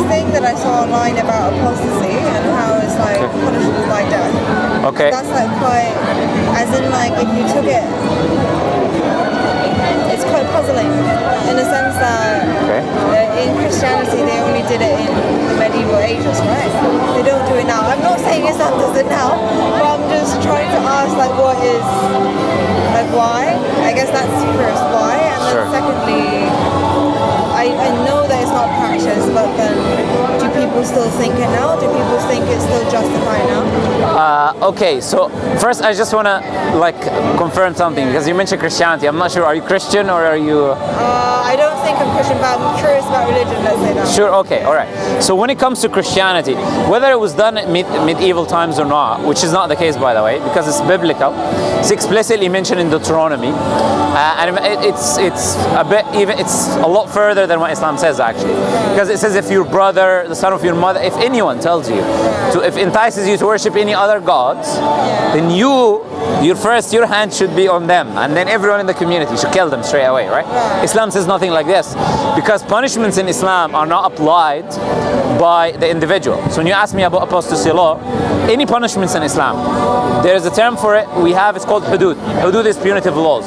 thing that I saw online about apostasy and how it's like punishable by death. Okay. That's like quite, as in like if you took it, it's quite puzzling in the sense that in Christianity they only did it in the medieval ages, right? They don't do it now. I'm not saying Islam does it now, but I'm just trying to ask like what is, like why? I guess that's first why, and then secondly, I know that it's not practiced, but then do people still think it now? Do people think it's still justified now? Okay, so first I just want to like confirm something, because you mentioned Christianity. I'm not sure, are you Christian or are you... I don't think I'm Christian, but I'm curious about religion, let's say that. Sure, okay, alright. So when it comes to Christianity, whether it was done at medieval times or not, which is not the case by the way, because it's biblical, it's explicitly mentioned in Deuteronomy, and it's a bit even, it's a lot further than what Islam says actually, because it says if your brother, the son of your mother, if anyone tells you if entices you to worship any other gods, then your hand should be on them, and then everyone in the community should kill them straight away, right? Islam says nothing like this, because punishments in Islam are not applied by the individual. So when you ask me about apostasy law, any punishments in Islam, there is a term for it we have, it's called hudud. Hudud is punitive laws.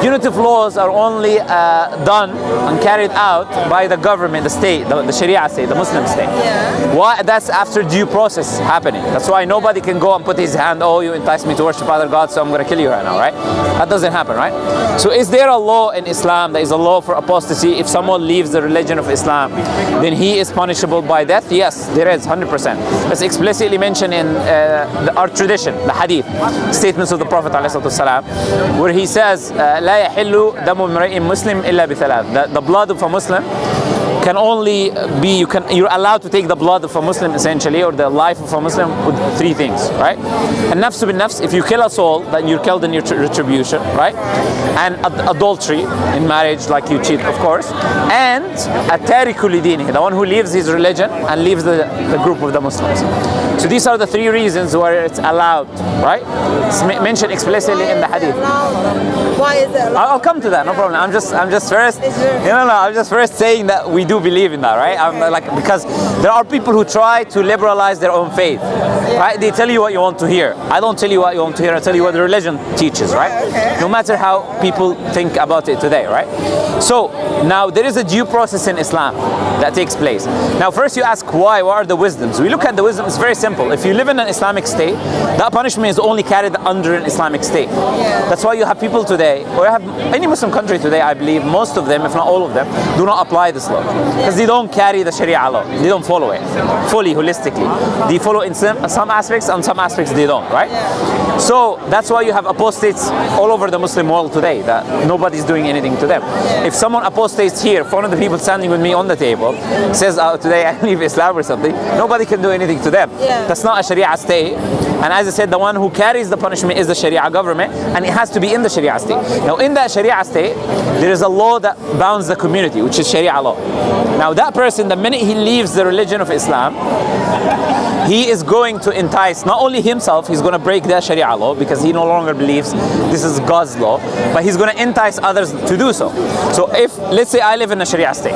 Punitive laws are only done and carried out by the government, the state, the Sharia state, the Muslim state. Why? That's after due process happening. That's why nobody can go and put his hand, oh, you entice me to worship other gods, so I'm going to kill you right now, right? That doesn't happen, right? So is there a law in Islam that is a law for apostasy? If someone leaves the religion of Islam, then he is punishable by death? Yes, there is, 100%. That's explicitly mentioned in our tradition, the hadith, statements of the Prophet ﷺ, where he says, لا يحل دم امرئ مسلم إلا بثلاث. The blood of a Muslim can only be, you're allowed to take the blood of a Muslim essentially, or the life of a Muslim, with three things, right? And nafs bin nafs, if you kill a soul, then you're killed in your retribution, right? And adultery in marriage, like you cheat, of course. And at-tariku lidinihi, the one who leaves his religion and leaves the group of the Muslims. So these are the three reasons where it's allowed, right? It's mentioned explicitly in the hadith. Why is it allowed? I'll come to that, no problem. I'm just first, I'm just first saying that we do believe in that, right? Because there are people who try to liberalize their own faith, right? They tell you what you want to hear. I don't tell you what you want to hear. I tell you what the religion teaches, right? No matter how people think about it today, right? So now there is a due process in Islam that takes place. Now first you ask why, what are the wisdoms? We look at the wisdom, it's very simple. If you live in an Islamic state, that punishment is only carried under an Islamic state. That's why you have people today, or you have any Muslim country today, I believe, most of them, if not all of them, do not apply this law. Because they don't carry the Sharia law. They don't follow it fully, holistically. They follow in some aspects, and some aspects they don't, right? So that's why you have apostates all over the Muslim world today, that nobody's doing anything to them. If someone apostates here, if one of the people standing with me on the table says, today I leave Islam or something, nobody can do anything to them. That's not a Sharia state. And as I said, the one who carries the punishment is the Sharia government, and it has to be in the Sharia state. Now in that Sharia state, there is a law that bounds the community, which is Sharia law. Now that person, the minute he leaves the religion of Islam, he is going to entice not only himself, he's going to break the Sharia law because he no longer believes this is God's law, but he's going to entice others to do so. So if, let's say I live in a Sharia state.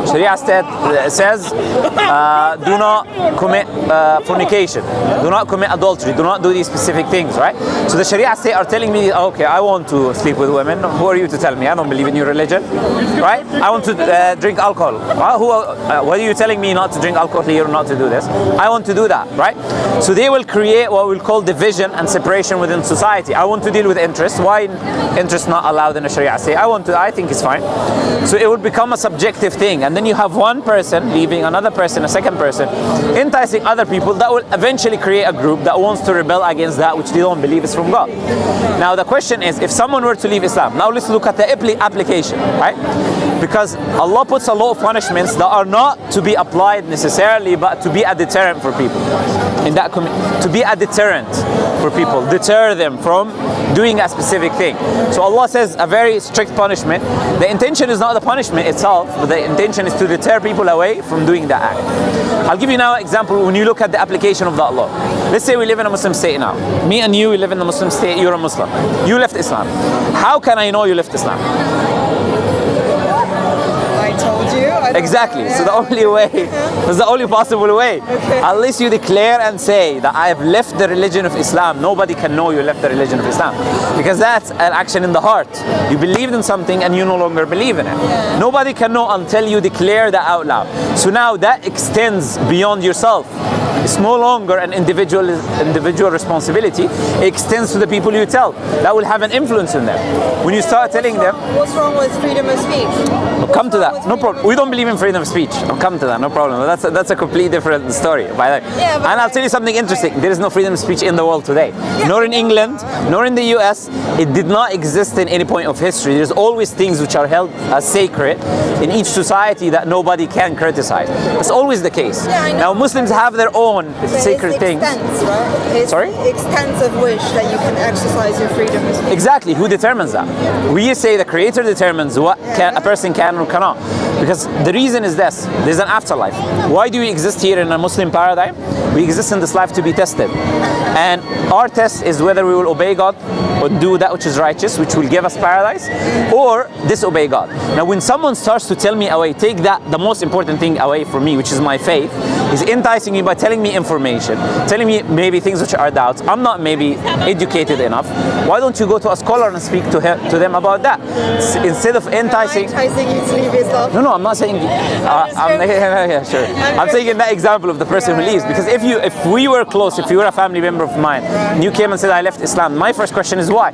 Sharia state says, do not commit fornication, do not commit adultery, do not do these specific things, right? So the Sharia state are telling me, okay, I want to sleep with women. Who are you to tell me? I don't believe in your religion, right? I want to drink alcohol. What are you telling me not to drink alcohol here or not to do this? I want to do that, right? So they will create what we'll call division and separation within society. I want to deal with interest. Why interest not allowed in the Sharia state? I think it's fine. So it will become a subjective thing, and then you have one person leaving another person, a second person, enticing other people. That will eventually create a group that wants to rebel against that which they don't believe is from God. Now the question is, if someone were to leave Islam, now let's look at the application, right? Because Allah puts a lot of punishments that are not to be applied necessarily, but to be a deterrent for people. In that to be a deterrent for people, deter them from doing a specific thing. So Allah says a very strict punishment. The intention is not the punishment itself, but the intention is to deter people away from doing that act. I'll give you now an example when you look at the application of that law. Let's say we live in a Muslim state now. Me and you, we live in a Muslim state, you're a Muslim. You left Islam. How can I know you left Islam? I told you. Exactly. So the only way, it's the only possible way. Unless you declare and say that I have left the religion of Islam, nobody can know you left the religion of Islam. Because that's an action in the heart. You believed in something and you no longer believe in it. Nobody can know until you declare that out loud. So now that extends beyond yourself. It's no longer an individual responsibility. It extends to the people you tell. That will have an influence in them. When you start telling them, what's wrong with freedom of speech? I'll come to that. No problem. We don't believe in freedom of speech. I'll come to that. No problem. That's a completely different story. By the way. And I'll tell you something interesting. There is no freedom of speech in the world today. Nor in England, nor in the US. It did not exist in any point of history. There's always things which are held as sacred in each society that nobody can criticize. That's always the case. Now Muslims have their own sacred things. Right? Sorry? Extents of which that you can exercise your freedom of speech. Exactly. Who determines that? We say the Creator determines what a person can or cannot. Because the reason is this. There's an afterlife. Why do we exist here in a Muslim paradigm? We exist in this life to be tested. And our test is whether we will obey God or do that which is righteous, which will give us paradise, or disobey God. Now when someone starts to tell me away, take that, the most important thing away from me, which is my faith, is enticing me by telling me information, telling me maybe things which are doubts. I'm not maybe educated enough. Why don't you go to a scholar and speak to them about that? Instead of enticing... Am I enticing you to leave Islam? No, I'm not saying... Sure. I'm saying in that example of the person who leaves, because if we were close, if you were a family member of mine, and you came and said I left Islam, my first question is why?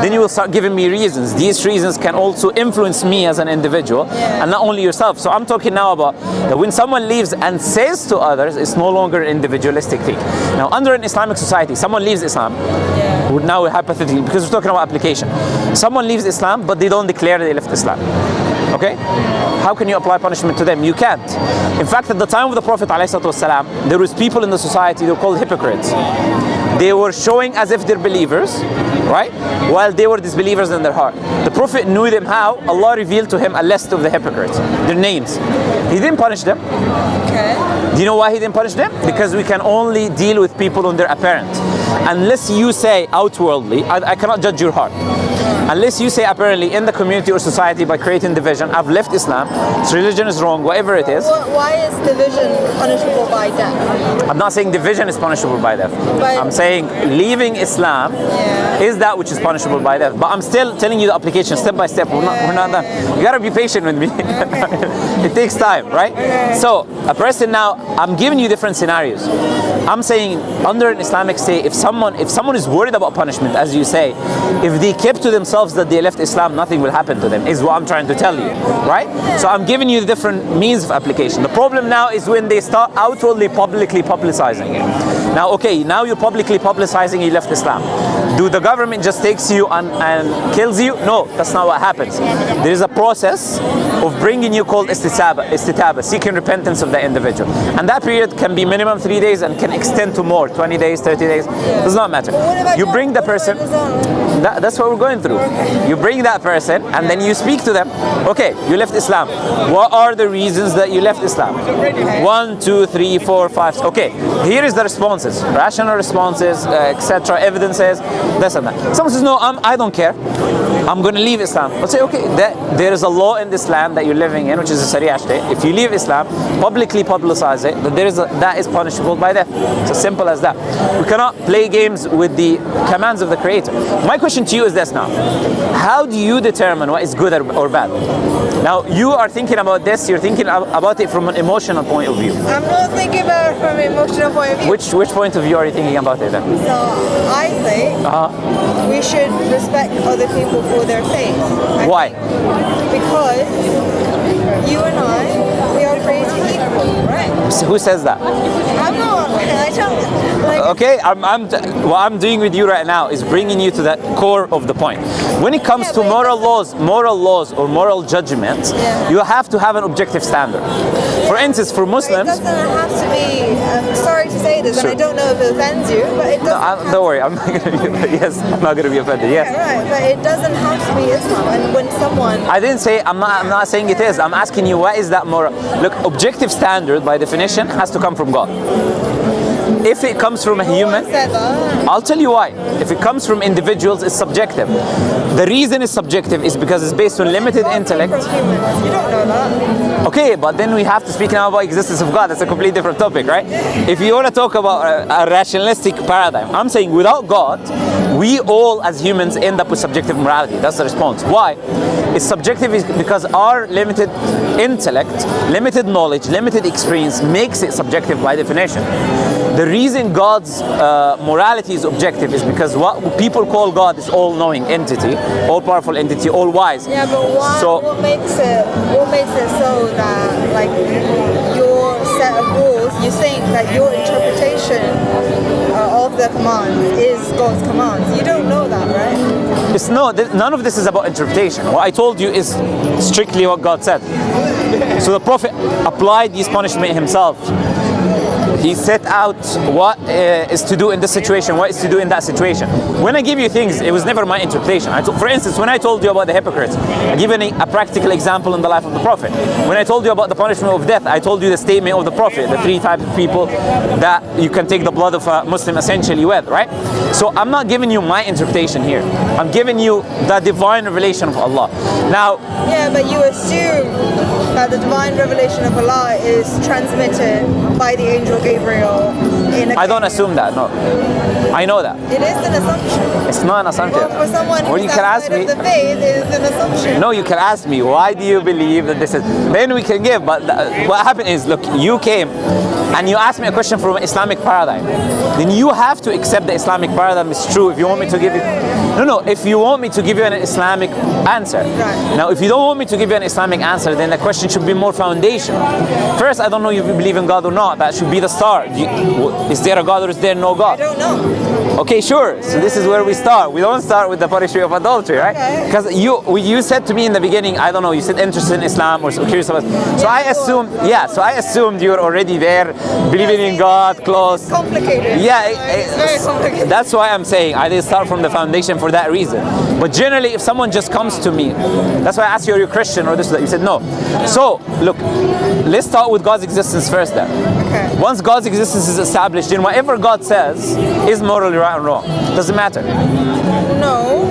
Then you will start giving me reasons. These reasons can also influence me as an individual, and not only yourself. So I'm talking now about that when someone leaves and says to others, it's no longer an individualistic thing. Now under an Islamic society, someone leaves Islam, now hypothetically, because we're talking about application, someone leaves Islam but they don't declare they left Islam. Okay? How can you apply punishment to them? You can't. In fact, at the time of the Prophet ﷺ, there was people in the society, they were called hypocrites. They were showing as if they're believers, right? While they were disbelievers in their heart. The Prophet knew them how? Allah revealed to him a list of the hypocrites, their names. He didn't punish them. Okay. Do you know why he didn't punish them? Because we can only deal with people on their apparent. Unless you say outwardly, I cannot judge your heart. Unless you say apparently in the community or society by creating division, I've left Islam, this religion is wrong, whatever it is. Why is division punishable by death? I'm not saying division is punishable by death. I'm saying leaving Islam is that which is punishable by death. But I'm still telling you the application step by step. We're not done. You gotta be patient with me. It takes time, right? So a person now, I'm giving you different scenarios. I'm saying under an Islamic state, if someone is worried about punishment, as you say, if they kept to themselves that they left Islam, nothing will happen to them, is what I'm trying to tell you, right? So I'm giving you the different means of application. The problem now is when they start outwardly publicly publicizing it. Now, okay, now you're publicly publicizing you left Islam. Do the government just takes you and kills you? No, that's not what happens. There is a process of bringing you called istitaba, seeking repentance of the individual. And that period can be minimum 3 days and can extend to more, 20 days, 30 days, does not matter. You bring the person, that's what we're going through. You bring that person and then you speak to them. Okay, you left Islam. What are the reasons that you left Islam? 1, 2, 3, 4, 5. Okay, here is the responses, rational responses, etc., evidences, this and that. Someone says, no, I don't care. I'm going to leave Islam. But say, okay, there is a law in this land that you're living in, which is a Sharia state. If you leave Islam, publicly publicize it, that is punishable by death. It's as simple as that. We cannot play games with the commands of the Creator. My question to you is this now. How do you determine what is good or bad? Now, you are thinking about this, you're thinking about it from an emotional point of view. I'm not thinking about it from an emotional point of view. Which point of view are you thinking about it then? So, I think we should respect other people for their faith. Why? Because you and I, we are created equal, right? Who says that? I'm not. I don't. Like, okay, what I'm doing with you right now is bringing you to the core of the point. When it comes to moral laws or moral judgments, you have to have an objective standard. For instance, for Muslims, it doesn't have to be. I'm sorry to say this, and I don't know if it offends you, but it doesn't. Don't worry, I'm not going to be offended. Yes. Yeah, right, but it doesn't have to be Islam. And when someone, I didn't say. I'm not saying it is. I'm asking you, what is that moral? Look, objective standard by definition has to come from God. If it comes from a human, I'll tell you why. If it comes from individuals, it's subjective. The reason it's subjective is because it's based on limited intellect. You don't know that. Okay, but then we have to speak now about existence of God. That's a completely different topic, right? If you want to talk about a rationalistic paradigm, I'm saying without God, we all as humans end up with subjective morality. That's the response. Why? It's subjective because our limited intellect, limited knowledge, limited experience makes it subjective by definition. The reason God's morality is objective is because what people call God is all-knowing entity, all-powerful entity, all-wise. Yeah, but what makes it so that, like, your set of rules, you think that your interpretation of the commands is God's commands? You don't know that, right? It's none of this is about interpretation. What I told you is strictly what God said. So the Prophet applied these punishments himself. He set out what is to do in this situation, what is to do in that situation. When I give you things, it was never my interpretation. For instance, when I told you about the hypocrites, I give a practical example in the life of the Prophet. When I told you about the punishment of death, I told you the statement of the Prophet, the 3 types of people that you can take the blood of a Muslim essentially with, right? So I'm not giving you my interpretation here. I'm giving you the divine revelation of Allah. Now, yeah, but you assume that the divine revelation of Allah is transmitted by the angel Gabriel. I don't assume that, no. I know that. It is an assumption. It's not an assumption. Well, for someone who's outside of the faith, it is an assumption. No, you can ask me, why do you believe that this is... Then we can give, but what happened is, look, you came and you asked me a question from an Islamic paradigm. Then you have to accept the Islamic paradigm is true if you want me to give you... No, if you want me to give you an Islamic answer. Right. Now, if you don't want me to give you an Islamic answer, then the question should be more foundational. First, I don't know if you believe in God or not. That should be the start. Is there a God or is there no God? I don't know. Okay, sure. So this is where we start. We don't start with the punishment of adultery, right? Because you said to me in the beginning, I don't know, you said interested in Islam or curious about. So I assumed you were already there, believing in God, close. It's complicated. Yeah, it's very complicated. That's why I'm saying I didn't start from the foundation for that reason. But generally, if someone just comes to me, that's why I asked you, are you Christian or this or that? You said no. So look, let's start with God's existence first then. Okay. Once God's existence is established, then whatever God says is morally right and wrong. Doesn't matter. No.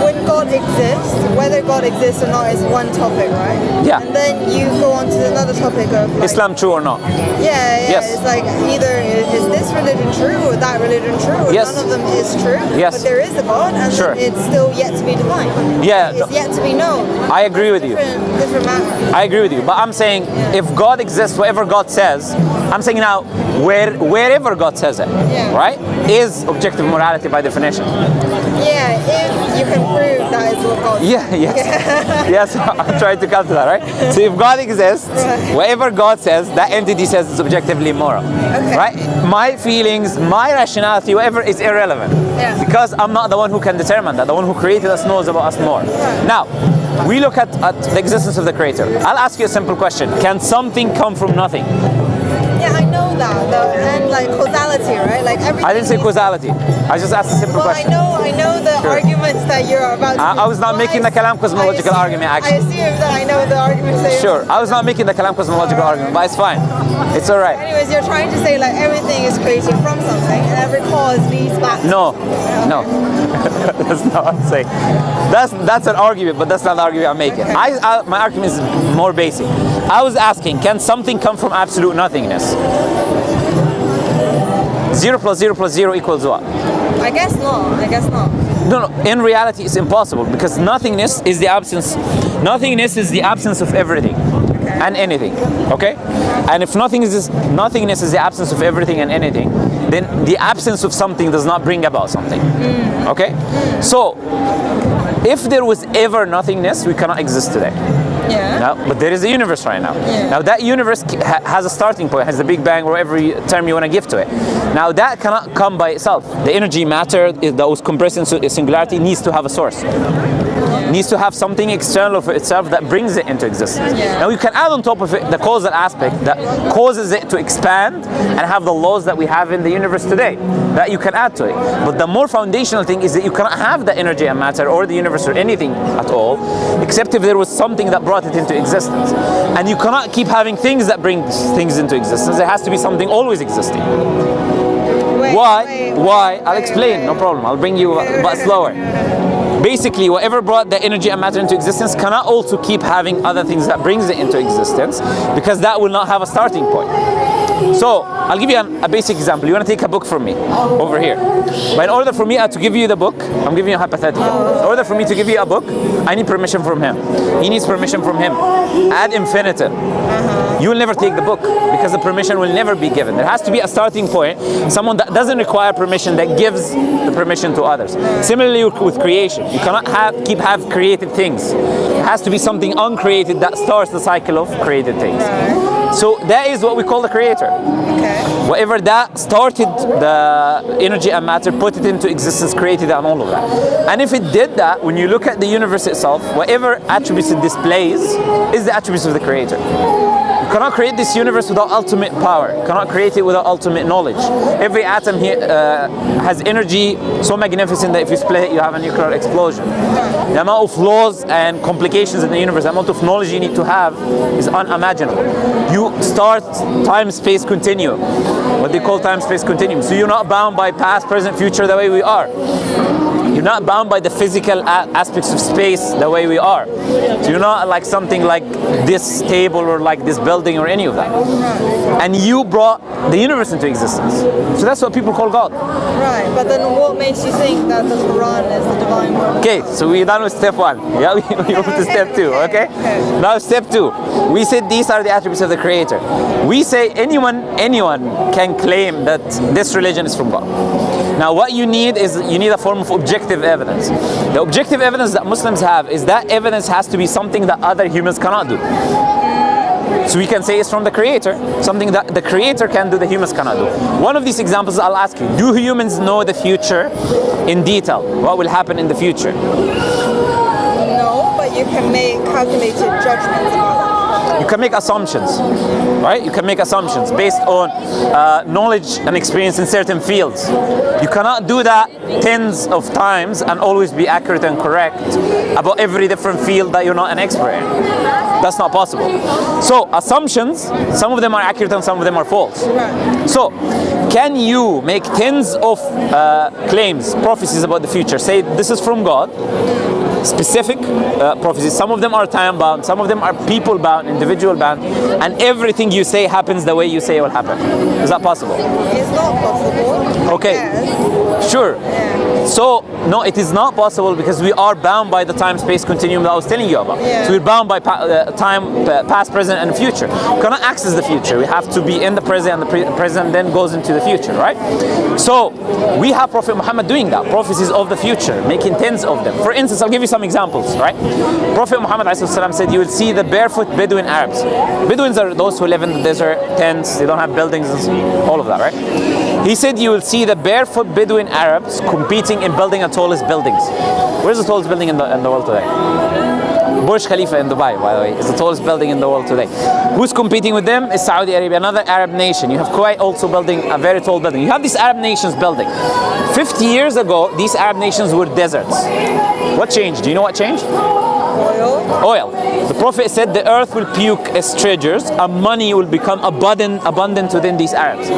When God exists, whether God exists or not is one topic, right? Yeah. And then you go on to another topic of like, Islam true or not? Yeah. Yes. It's like either is this religion true or that religion true? Or Yes. None of them is true. Yes. But there is a God, and Sure. it's still yet to be defined. Yeah. It's yet to be known. I agree with you. Different matter. I agree with you. But I'm saying if God exists, whatever God says, I'm saying now wherever God says it, right, is objective morality by definition. Yeah, if you can prove that is what God says. Yes, I'm trying to come to that, right? So if God exists, whatever God says, that entity says it's objectively moral, right? My feelings, my rationality, whatever is irrelevant, because I'm not the one who can determine that. The one who created us knows about us more. Now, we look at the existence of the Creator. I'll ask you a simple question. Can something come from nothing? Yeah, I know that. And like causality, right? Like everything. I didn't say causality. I just asked a simple question. I know the arguments that you're about to I was not making the kalam cosmological argument, actually. I assume that I know the arguments that Sure, I was not making the kalam cosmological argument, but it's fine. It's all right. Anyways, you're trying to say like everything is created from something and every cause leads back to No. something. That's not what I'm saying. That's an argument, but that's not the argument I'm making. My argument is more basic. I was asking, can something come from absolute nothingness? 0 plus 0 plus 0 equals what? I guess not. No, in reality it's impossible because nothingness is the absence of everything and anything, okay? And if nothingness is the absence of everything and anything, then the absence of something does not bring about something, okay? So, if there was ever nothingness, we cannot exist today. Yeah. No, but there is a universe right now. Yeah. Now that universe has a starting point, has the Big Bang, or whatever term you want to give to it. Now that cannot come by itself. The energy, matter, those compressed in singularity needs to have a source. needs to have something external for itself that brings it into existence. Now you can add on top of it the causal aspect that causes it to expand and have the laws that we have in the universe today, that you can add to it. But the more foundational thing is that you cannot have the energy and matter or the universe or anything at all, except if there was something that brought it into existence. And you cannot keep having things that bring things into existence. There has to be something always existing. Why? I'll explain, no problem. I'll bring you, but slower. Basically, whatever brought the energy and matter into existence cannot also keep having other things that brings it into existence, because that will not have a starting point. So, I'll give you a basic example. You want to take a book from me, over here. But in order for me to give you the book, I'm giving you a hypothetical. In order for me to give you a book, I need permission from him. He needs permission from him. Ad infinitum. You will never take the book, because the permission will never be given. There has to be a starting point, someone that doesn't require permission, that gives the permission to others. Similarly with creation. You cannot have created things. It has to be something uncreated that starts the cycle of created things. So that is what we call the creator. Okay. Whatever that started the energy and matter, put it into existence, created it, and all of that. And if it did that, when you look at the universe itself, whatever attributes it displays is the attributes of the creator. You cannot create this universe without ultimate power. You cannot create it without ultimate knowledge. Every atom here has energy so magnificent that if you split it, you have a nuclear explosion. The amount of laws and complications in the universe, the amount of knowledge you need to have is unimaginable. You start time-space continuum, what they call time-space continuum. So you're not bound by past, present, future the way we are. You're not bound by the physical aspects of space the way we are. So you're not like something like this table or like this building or any of that. And you brought the universe into existence. So that's what people call God. Right, but then what makes you think that the Quran is the divine word? Okay, so we're done with step one. Yeah, we move to step two, okay? Now step two. We said these are the attributes of the Creator. We say anyone can claim that this religion is from God. Now what you need is a form of objective evidence. The objective evidence that Muslims have is that evidence has to be something that other humans cannot do. So we can say it's from the Creator, something that the Creator can do, the humans cannot do. One of these examples I'll ask you, do humans know the future in detail? What will happen in the future? No, but you can make calculated judgments about it. You can make assumptions, right? You can make assumptions based on knowledge and experience in certain fields. You cannot do that tens of times and always be accurate and correct about every different field that you're not an expert in. That's not possible. So assumptions, some of them are accurate and some of them are false. So can you make tens of claims, prophecies about the future? Say this is from God. Specific prophecies. Some of them are time bound, some of them are people bound, individual bound, and everything you say happens the way you say it will happen. Is that possible? It's not possible. Okay. Yes. Sure. Yeah. So no, it is not possible because we are bound by the time-space continuum that I was telling you about. Yeah. So we're bound by time, past, present, and future. We cannot access the future. We have to be in the present, and the present then goes into the future, right? So we have Prophet Muhammad doing that, prophecies of the future, making tens of them. For instance, I'll give you some examples, right? Prophet Muhammad ﷺ said you will see the barefoot Bedouin Arabs. Bedouins are those who live in the desert, tents, they don't have buildings, all of that, right? He said you will see the barefoot Bedouin Arabs competing in building the tallest buildings. Where's the tallest building in the world today? Burj Khalifa in Dubai, by the way, is the tallest building in the world today. Who's competing with them is Saudi Arabia, another Arab nation. You have Kuwait also building a very tall building. You have these Arab nations building. 50 years ago, these Arab nations were deserts. What changed? Do you know what changed? Oil. The Prophet said the earth will puke its treasures and money will become abundant within these Arabs.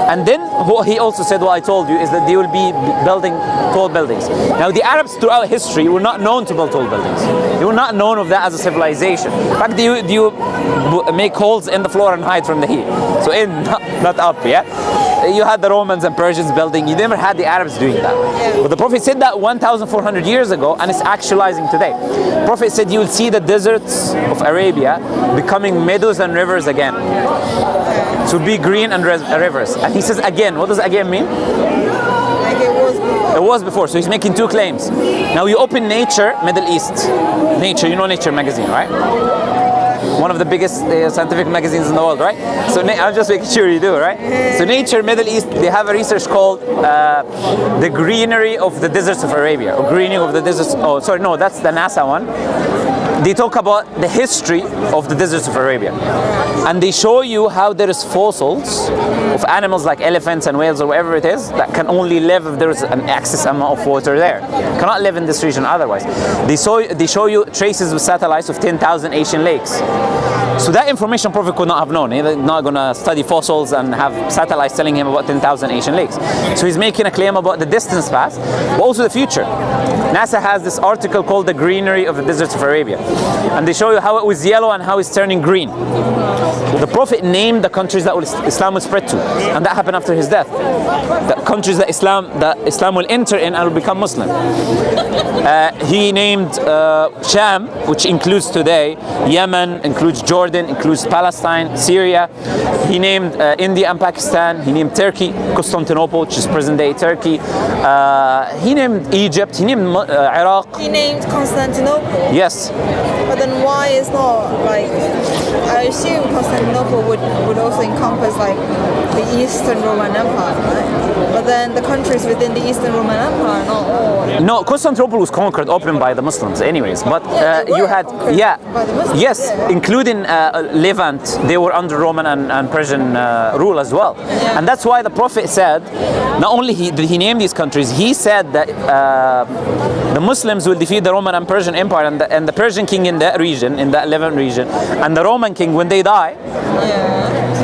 And then what he also said, what I told you, is that they will be building tall buildings. Now the Arabs throughout history were not known to build tall buildings. They were not known of that as a civilization. In fact, they make holes in the floor and hide from the heat. So in, not up, yeah? You had the Romans and Persians building. You never had the Arabs doing that. But the Prophet said that 1,400 years ago, and it's actualizing today. The Prophet said you will see the deserts of Arabia becoming meadows and rivers again. So be green and rivers. And he says again. What does again mean? Like it was before. It was before. So he's making two claims. Now you open Nature, Middle East. Nature, you know Nature magazine, right? one of the biggest scientific magazines in the world, right? So I'm just making sure you do, right? So Nature Middle East, they have a research called the greenery of the deserts of Arabia, or greening of the deserts. Oh, sorry, no, that's the NASA one. They talk about the history of the deserts of Arabia, and they show you how there is fossils of animals like elephants and whales or whatever it is that can only live if there is an excess amount of water there. Cannot live in this region otherwise. They show you traces with satellites of 10,000 Asian lakes. So that information Prophet could not have known. He's not going to study fossils and have satellites telling him about 10,000 Asian lakes. So he's making a claim about the distance past, but also the future. NASA has this article called The Greenery of the Deserts of Arabia. And they show you how it was yellow and how it's turning green. The Prophet named the countries that Islam will spread to. And that happened after his death. The countries that Islam will enter in and will become Muslim. He named Sham, which includes today Yemen, includes Jordan, includes Palestine, Syria. He named India and Pakistan. He named Turkey, Constantinople, which is present-day Turkey. He named Egypt. He named Iraq. He named Constantinople. Yes. But then why is not like, I assume Constantinople would also encompass like the Eastern Roman Empire, right? But then the countries within the Eastern Roman Empire are not all. No, Constantinople was conquered open by the Muslims anyways, but you had, by the Muslims, yes, including Levant, they were under Roman and Persian rule as well. Yeah. And that's why the Prophet said, not only did he name these countries, he said that the Muslims will defeat the Roman and Persian Empire, and the Persian king in that region, in that Levant region, and the Roman king, when they die,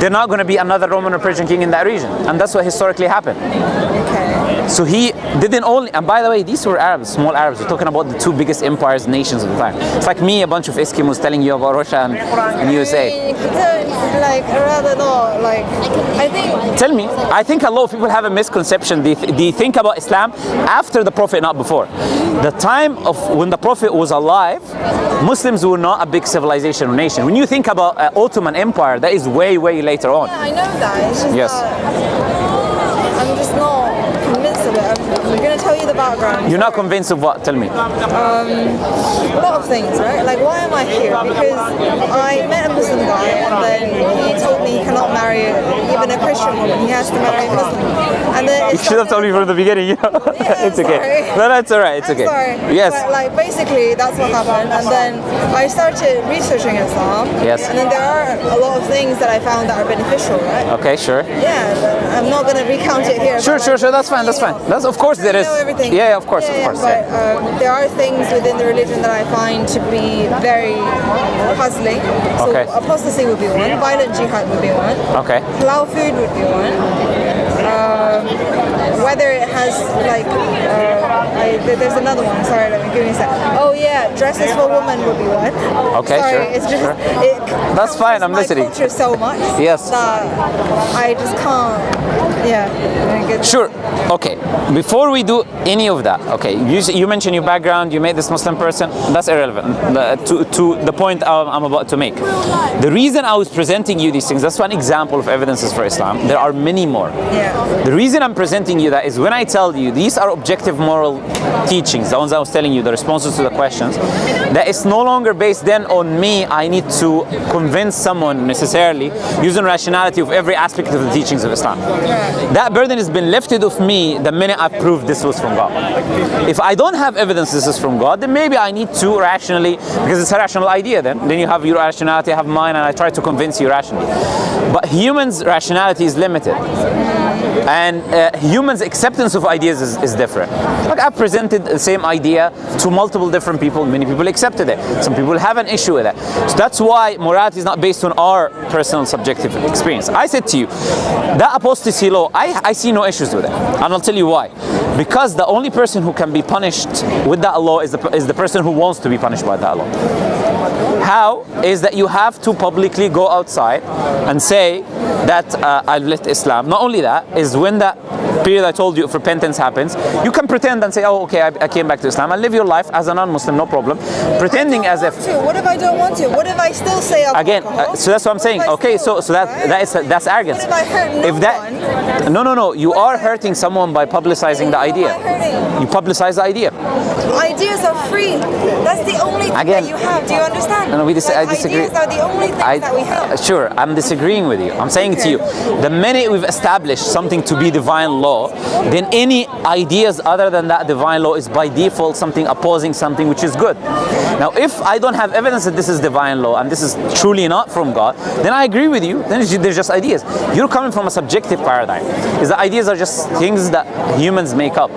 they're not going to be another Roman or Persian king in that region. And that's what historically happened. Okay. So he didn't only, and by the way, these were Arabs, small Arabs. We're talking about the two biggest empires, nations of the time. It's like me, a bunch of Eskimos telling you about Russia and USA. Like, rather not, like, I think... Tell me, I think a lot of people have a misconception. They think about Islam after the Prophet, not before. The time of when the Prophet was alive, Muslims were not a big civilization or nation. When you think about Ottoman Empire, that is way, way later on. Yeah, I know that. It's just yes. that I'm just not convinced of it. I'm going to tell you the background. You're not convinced of what? Tell me. A lot of things, right? Like, why am I here? Because I met a Muslim guy, and then he told me he cannot marry even a Christian woman. He has to marry a Muslim. And then you should have told me from the beginning. Yeah, it's okay. Sorry. No, it's alright. It's okay. Sorry. Yes. But, like, basically, that's what happened. And then I started researching Islam. Yes. And then there are a lot of things that I found that are beneficial, right? Okay, sure. Yeah, I'm not going to recount it here. Sure. That's fine. That's fine. That's, of course there is. Everything. Yeah, of course. But there are things within the religion that I find to be very puzzling. So okay. Apostasy would be one. Violent jihad would be one. Okay. Halal food would be one. Whether it has like, there's another one. Sorry, let me give me a sec. Oh yeah, dresses for women would be one. Okay, sorry, sure. it's just that's fine. I'm listening. Culture so much. Yes. That I just can't. Yeah. Sure. Okay. Before we do any of that, okay, you mentioned your background. You made this Muslim person. That's irrelevant to the point I'm about to make. The reason I was presenting you these things, that's one example of evidences for Islam. There are many more. Yeah. The reason I'm presenting you that is when I tell you these are objective moral teachings, the ones I was telling you, the responses to the questions, that it's no longer based then on me. I need to convince someone necessarily using rationality of every aspect of the teachings of Islam. That burden has been lifted off me the minute I proved this was from God. If I don't have evidence this is from God, then maybe I need to rationally, because it's a rational idea then you have your rationality, I have mine, and I try to convince you rationally. But humans' rationality is limited. And humans' acceptance of ideas is different. Like I've presented the same idea to multiple different people, many people accepted it. Some people have an issue with it. So that's why morality is not based on our personal subjective experience. I said to you, that apostasy law, I see no issues with it. And I'll tell you why. Because the only person who can be punished with that law is the person who wants to be punished by that law. How is that you have to publicly go outside and say that I've left Islam. Not only that, is when that period I told you of repentance happens, you can pretend and say, oh, okay, I came back to Islam, and live your life as a non-Muslim, no problem. Pretending as if... What if I don't want to? What if I still say again, so that's what I'm saying. Okay, so that's arrogance. What if I hurt no, you are hurting someone by publicizing the idea. You publicize the idea. Ideas are free. That's the only thing that you have. Do you understand? No, I disagree. Ideas are the only things that we have. Sure, I'm disagreeing with you. I'm saying to you, the minute we've established something to be divine law, then any ideas other than that divine law is by default something opposing something which is good. Now, if I don't have evidence that this is divine law and this is truly not from God, then I agree with you. Then they're just ideas. You're coming from a subjective paradigm. Is the ideas are just things that humans make up.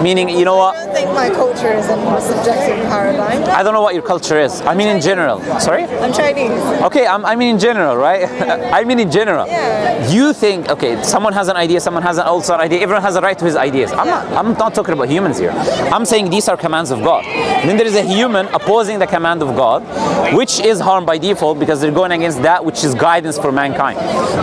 Meaning, you know what? I don't think my culture is a subjective paradigm. I don't know what your culture is. I mean in general. Sorry? I'm Chinese. Okay, I mean in general, right? I mean in general. Yeah. You think, okay, someone has an idea, someone has also an idea, everyone has a right to his ideas. I'm not talking about humans here. I'm saying these are commands of God. And then there is a human opposing the command of God, which is harm by default because they're going against that which is guidance for mankind.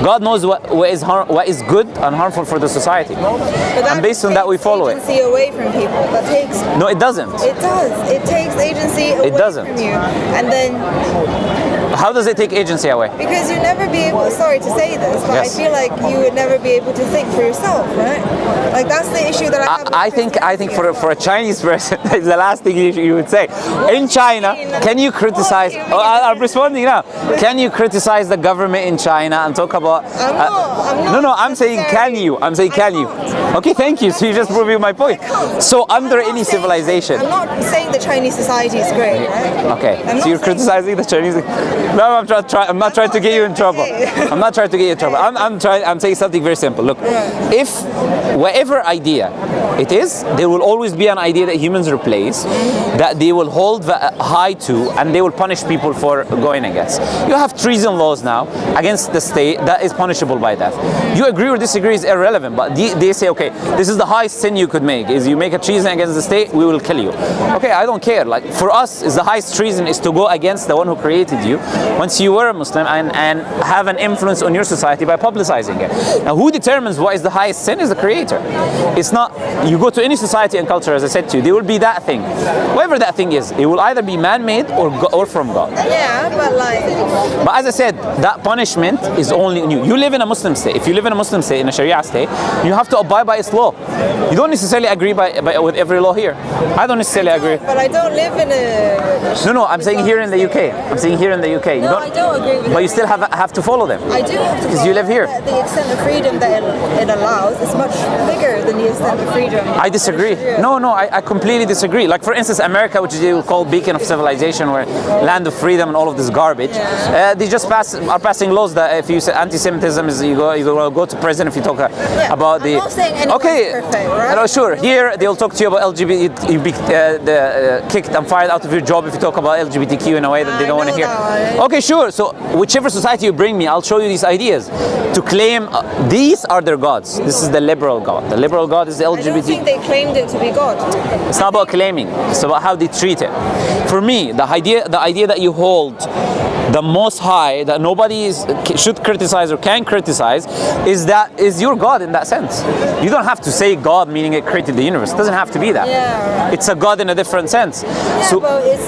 God knows what is good and harmful for the society. And based on that, we follow it. Agency away from people. That takes. No, it doesn't. It does. It takes agency away from you. And then. How does it take agency away? Because you never be able. Sorry to say this, but yes. I feel like you would never be able to think for yourself, right? Like that's the issue that I have. I think for a Chinese person, that's the last thing you would say. In China, can you criticize? I'm responding now. Can you criticize the government in China and talk about? I'm not. No, I'm saying can you? I'm saying can you? Okay, thank you. So you just proved my point. So under any civilization. I'm not saying the Chinese society is great, right? Okay. So you're criticizing the Chinese. No, I'm not trying to get you in trouble. I'm not trying to get you in trouble. I'm saying something very simple. Look, if whatever idea it is, there will always be an idea that humans replace, that they will hold high to, and they will punish people for going against. You have treason laws now against the state that is punishable by death. You agree or disagree is irrelevant, but they say, okay, this is the highest sin you could make. Is you make a treason against the state, we will kill you. Okay, I don't care. Like for us, is the highest treason is to go against the one who created you once you were a Muslim and have an influence on your society by publicizing it. Now, who determines what is the highest sin is the Creator. It's not, you go to any society and culture, as I said to you, there will be that thing. Whatever that thing is, it will either be man-made or from God. Yeah, but like... But as I said, that punishment is only on you. You live in a Muslim state. If you live in a Muslim state, in a Sharia state, you have to abide by its law. You don't necessarily agree with every law here. I don't necessarily agree. But I don't live in a... No, I'm saying here in the UK. I'm saying here in the UK. No, I don't agree with that. But you still have to follow them. I do have to because you live here. The extent of freedom that it allows is much bigger than the extent of freedom. I disagree. No, I completely disagree. Like for instance, America, which is called beacon of civilization, or land of freedom and all of this garbage, they just are passing laws that if you say anti-Semitism is you go to prison if you talk about the. I'm not saying anyone's perfect, right? No, sure. Here they'll talk to you about LGBT. You be kicked and fired out of your job if you talk about LGBTQ in a way that they don't want to hear. Okay, sure. So whichever society you bring me, I'll show you these ideas to claim these are their gods. This is the liberal God. The liberal God is the LGBT. I don't think they claimed it to be God. It's not about claiming. It's about how they treat it. For me, the idea that you hold the Most High, that nobody should criticize or can criticize, is your God in that sense. You don't have to say God meaning it created the universe. It doesn't have to be that. Yeah, right. It's a God in a different sense. Yeah, so, but it's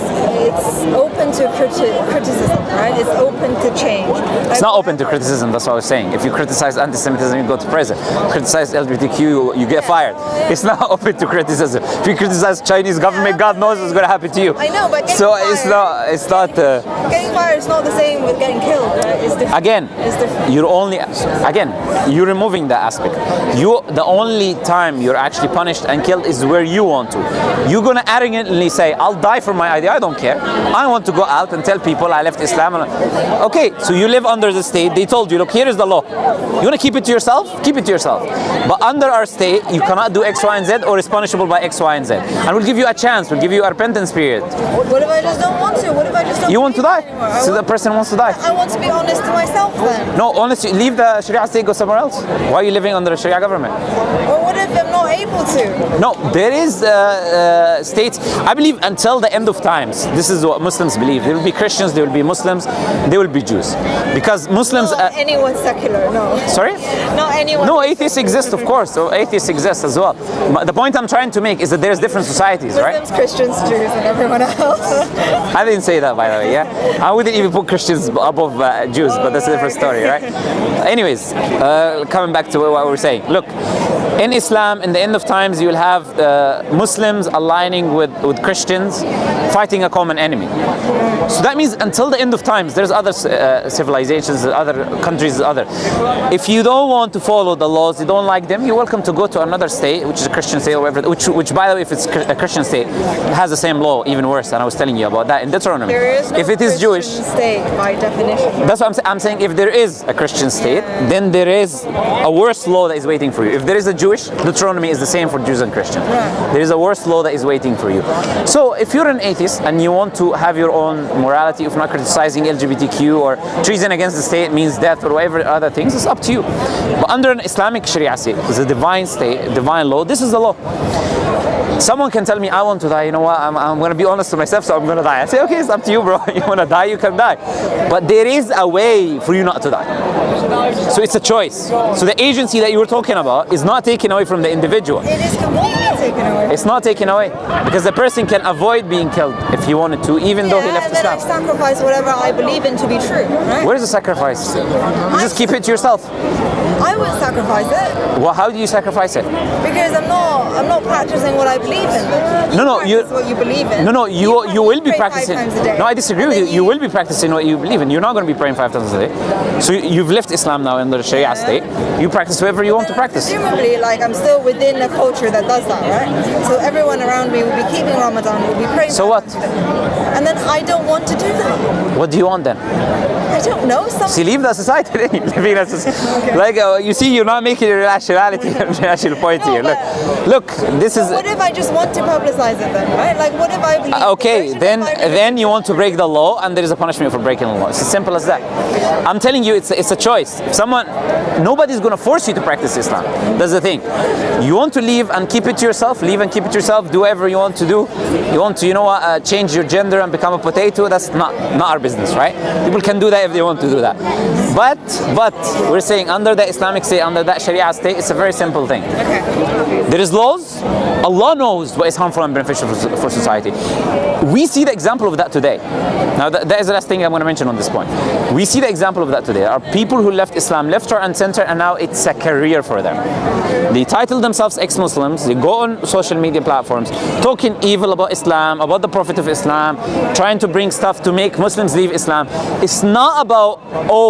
open to criticism, right? It's open to change. It's not open to criticism, that's what I was saying. If you criticize anti-Semitism, you go to prison. Criticize LGBTQ, you get fired. It's not open to criticism. If you criticize Chinese government, God knows what's going to happen to you. I know, but so it's not. Getting fired is not the same with getting killed, right? It's different. Again, it's different. You're removing that aspect. The only time you're actually punished and killed is where you want to. You're going to arrogantly say, I'll die for my idea, I don't care. I want to go out and tell people I left Islam. Okay, so you live under the state. They told you, look, here is the law. You want to keep it to yourself? Keep it to yourself. But under our state, you cannot do X, Y, and Z, or it's punishable by X, Y, and Z. And we'll give you a chance. We'll give you a repentance period. What if I just don't want to? What if I just don't You want to die? So the person wants to die. I want to be honest to myself then. No, honestly, leave the Sharia state, go somewhere else. Why are you living under a Sharia government? Well, what if I'm not able to? No, there is states, I believe until the end of times, this is what Muslims believe. There will be Christians, there will be Muslims, there will be Jews. Because Muslims... Not anyone secular, no. Sorry? Not anyone. No, atheists exist, of course. So atheists exist as well. But the point I'm trying to make is that there's different societies, right? Muslims, Christians, Jews, and everyone else. I didn't say that, by the way, yeah? I wouldn't even put Christians above Jews, but that's a different story, right? Anyways, coming back to what we were saying. Look, in Islam, in the end of times, you will have Muslims aligning with Christians, fighting a common enemy. So that means until the end of times, there's other civilizations, other countries, other. If you don't want to follow the laws, you don't like them, you're welcome to go to another state, which is a Christian state or whatever, which by the way, if it's a Christian state, it has the same law, even worse, and I was telling you about that in Deuteronomy. There is no if it is Christian Jewish state by definition. That's what I'm saying. If there is a Christian state, then there is a worse law that is waiting for you. If there is a Jewish, Deuteronomy is the same for Jews and Christians. There is a worse law that is waiting for you. So if you're an atheist and you want to have your own morality of not criticizing LGBTQ or treason against the state means death or whatever other things, it's up to you. But under an Islamic Sharia state, it's a divine state, divine law, this is the law. Someone can tell me, I want to die, you know what, I'm going to be honest to myself, so I'm going to die. I say, okay, it's up to you, bro. You want to die, you can die. But there is a way for you not to die. So it's a choice. So the agency that you were talking about is not taken away from the individual. It is completely taken away. It's not taken away. Because the person can avoid being killed if he wanted to, even though he left and then I Islam. sacrifice whatever I believe in to be true, right? Where's the sacrifice? You just keep it to yourself. I would sacrifice it. Well, how do you sacrifice it? Because I'm not practicing what I believe in. No, practice what you believe in. No, you will be pray 5 practicing. times a day. No, I disagree with you. You will be practicing what you believe in. You're not going to be praying 5 times a day. So you've left Islam now under the Sharia state. You practice whatever you want to practice. Presumably, like I'm still within a culture that does that, right? So everyone around me will be keeping Ramadan, will be praying. So what? And then I don't want to do that. What do you want then? I don't know. See, leave the society. Living in okay. Like you see, you're not making a rationality, rational point here. Look, this is. What if I just want to publicize it then, right? Like, what if I believe? Okay, then you want to break the law, and there is a punishment for breaking the law. It's as simple as that. I'm telling you, it's a choice. If nobody's going to force you to practice Islam. That's the thing. You want to leave and keep it to yourself. Leave and keep it to yourself. Do whatever you want to do. You want to, change your gender and become a potato. That's not our business, right? People can do that if they want to do that. But we're saying under the Islamic state, under that Sharia state, it's a very simple thing. Okay. There is laws. Allah knows what is harmful and beneficial for society. We see the example of that today. Now, that is the last thing I'm going to mention on this point. We see the example of that today. There are people who left Islam left, right, and center, and now it's a career for them. They title themselves ex-Muslims. They go on social media platforms talking evil about Islam, about the Prophet of Islam, trying to bring stuff to make Muslims leave Islam. It's not about,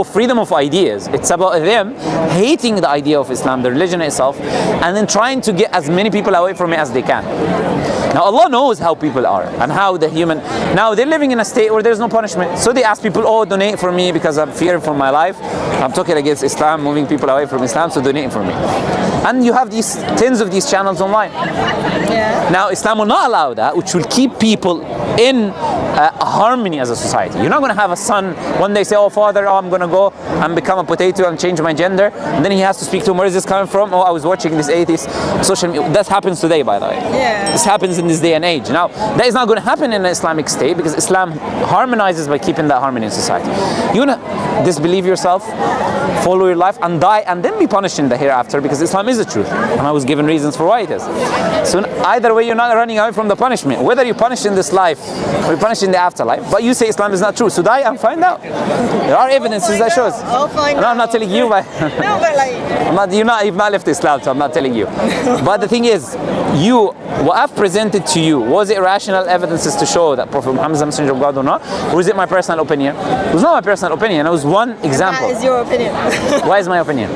freedom of ideas. It's about them hating the idea of Islam, the religion itself, and then trying to get as many people away from it as they can. Now Allah knows how people are and how the human. Now they're living in a state where there's no punishment. So they ask people, donate for me because I'm fearing for my life. I'm talking against Islam, moving people away from Islam, so donate for me. And you have these tens of these channels online. Yeah. Now Islam will not allow that, which will keep people in harmony as a society. You're not going to have a son one day say, father, I'm going to go and become a potato and change my gender. And then he has to speak to him, where is this coming from? I was watching this atheist social media. That happens today, by the way. Yeah. This happens in this day and age. Now, that is not going to happen in an Islamic state because Islam harmonizes by keeping that harmony in society. You want to disbelieve yourself, follow your life and die and then be punished in the hereafter because Islam is the truth. And I was given reasons for why it is. So either way, you're not running away from the punishment. Whether you're punished in this life or you're punished in the afterlife, but you say Islam is not true. So die and find out. There are evidences that shows. I'll find out. I'm not telling you, but no, but like you've not left Islam, so I'm not telling you. But the thing is, what I've presented to you, was it rational evidences to show that Prophet Muhammad is the messenger of God or not? Or is it my personal opinion? It was not my personal opinion, it was one example. That is your opinion. Why is my opinion?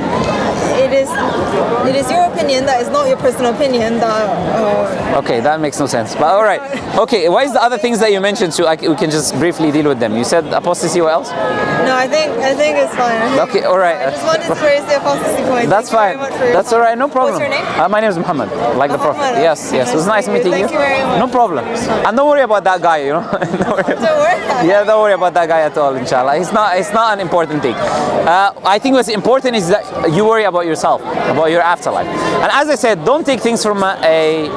it is your opinion that is not your personal opinion that. Okay, that makes no sense. But all right. Okay, what is the other things that you mentioned? So we can just briefly deal with them. You said apostasy. What else? No, I think it's fine. Okay, all right. I just wanted to raise the apostasy point. That's fine. That's all right. No problem. What's your name? My name is Muhammad, like the Prophet. Muhammad. Yes, yes. It was nice meeting you. Thank you very much. No problem. And don't worry about that guy. You know. Don't worry. Don't worry about it. Yeah, don't worry about that guy at all. Inshallah, it's not an important thing. I think what's important is that you worry about yourself, about your afterlife. And as I said, don't take things from Actually,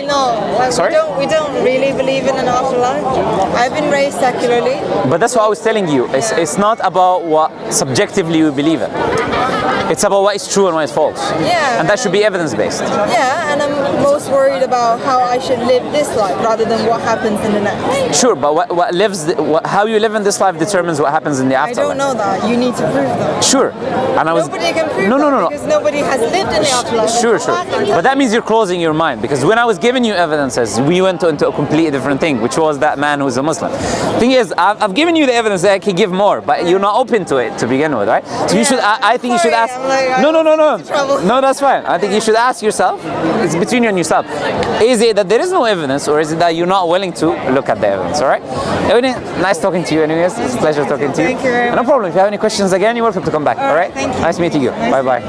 no. Like, sorry? We don't really believe in an afterlife. I've been raised secularly. But that's what I was telling you. It's not about what subjectively we believe in. It's about what is true and what is false. Yeah. And that should be evidence-based. Yeah, and I'm most worried about how I should live this life rather than what happens in the next. Sure, but how you live in this life determines what happens in the I afterlife. don't know that. You need to prove that. Sure. And Nobody can prove no, that because nobody has lived in the afterlife. Sure. But that means you're closing your mind, because when I was giving you evidences, we went into a completely different thing, which was that man who's a Muslim. Thing is, I've given you the evidence that I can give more, but you're not open to it to begin with, right? So you should. I think you should ask. No, that's fine. I think you should ask yourself. It's between you and yourself. Is it that there is no evidence, or is it that you're not willing to look at the evidence? All right. Nice talking to you. Anyways, it's a pleasure talking to you. Thank you very much. No problem. If you have any questions again, you're welcome to come back. All right. Thank you. Nice meeting you. Bye bye.